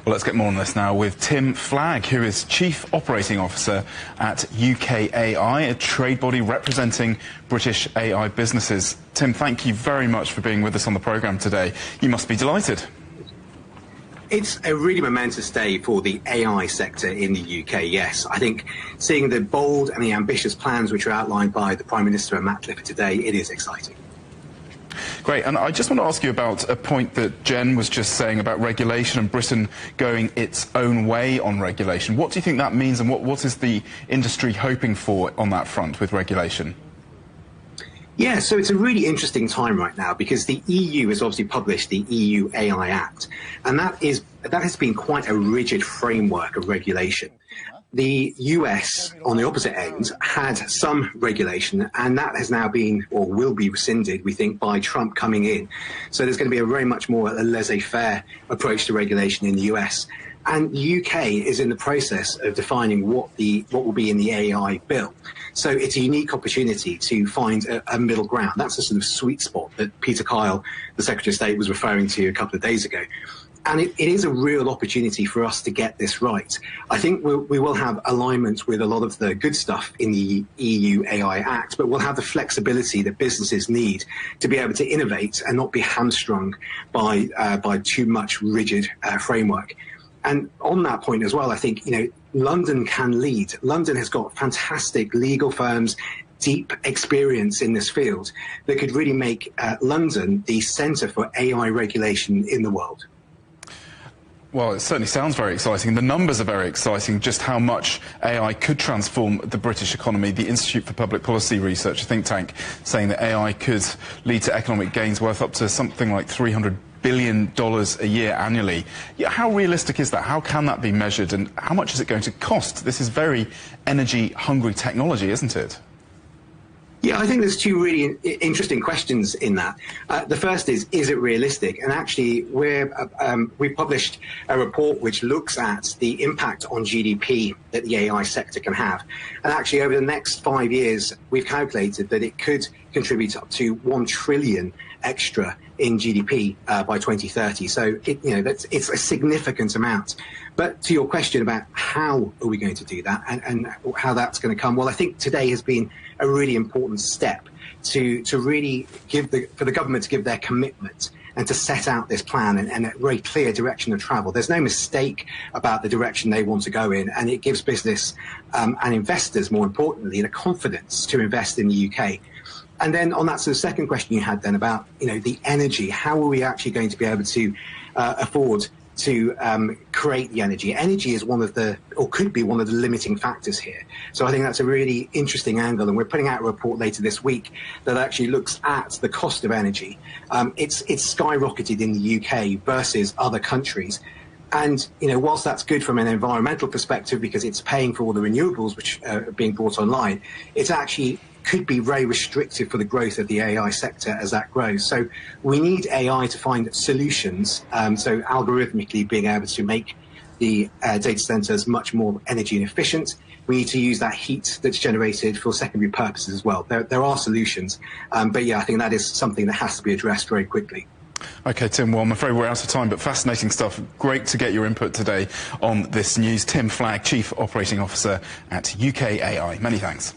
Well, let's get more on this now with Tim Flagg, who is Chief Operating Officer at UKAI, a trade body representing British AI businesses. Tim, thank you very much for being with us on the programme today. You must be delighted. It's a really momentous day for the AI sector in the UK, yes. I think seeing the bold and the ambitious plans which are outlined by the Prime Minister and Matt Clifford today, it is exciting. Great, and I just want to ask you about a point that Jen was just saying about regulation and Britain going its own way on regulation. What do you think that means, and what is the industry hoping for on that front with regulation? Yeah, so it's a really interesting time right now because the EU has obviously published the EU AI Act, and that has been quite a rigid framework of regulation. The US, on the opposite end, had some regulation, and that has now been, or will be rescinded, we think, by Trump coming in. So there's going to be a very much more a laissez-faire approach to regulation in the US. And the UK is in the process of defining what will be in the AI bill. So it's a unique opportunity to find a middle ground. That's a sort of sweet spot that Peter Kyle, the Secretary of State, was referring to a couple of days ago. And it is a real opportunity for us to get this right. I think we will have alignment with a lot of the good stuff in the EU AI Act, but we'll have the flexibility that businesses need to be able to innovate and not be hamstrung by too much rigid framework. And on that point as well, I think, London can lead. London has got fantastic legal firms, deep experience in this field that could really make London the centre for AI regulation in the world. Well, it certainly sounds very exciting. The numbers are very exciting, just how much AI could transform the British economy. The Institute for Public Policy Research, a think tank, saying that AI could lead to economic gains worth up to something like $300 billion a year annually. Yeah, how realistic is that? How can that be measured, and how much is it going to cost? This is very energy-hungry technology, isn't it? Yeah, I think there's two really interesting questions in that. The first is it realistic? And actually, we published a report which looks at the impact on GDP that the AI sector can have. And actually, over the next 5 years, we've calculated that it could contribute up to 1 trillion extra in GDP by 2030. So it's a significant amount. But to your question about how are we going to do that and how that's going to come, well, I think today has been a really important step to really for the government to give their commitment and to set out this plan and a very clear direction of travel. There's no mistake about the direction they want to go in, and it gives business and investors, more importantly, the confidence to invest in the UK. And then on that sort of second question you had then about, the energy, how are we actually going to be able to afford to create the energy? Energy is could be one of the limiting factors here. So I think that's a really interesting angle, and we're putting out a report later this week that actually looks at the cost of energy. It's skyrocketed in the UK versus other countries. And, whilst that's good from an environmental perspective because it's paying for all the renewables which are being brought online, it's actually could be very restrictive for the growth of the AI sector as that grows. So we need AI to find solutions, so algorithmically being able to make the data centers much more energy efficient. We need to use that heat that's generated for secondary purposes as well. There are solutions, but yeah, I think that is something that has to be addressed very quickly. OK, Tim, well, I'm afraid we're out of time, but fascinating stuff. Great to get your input today on this news. Tim Flagg, Chief Operating Officer at UKAI. Many thanks.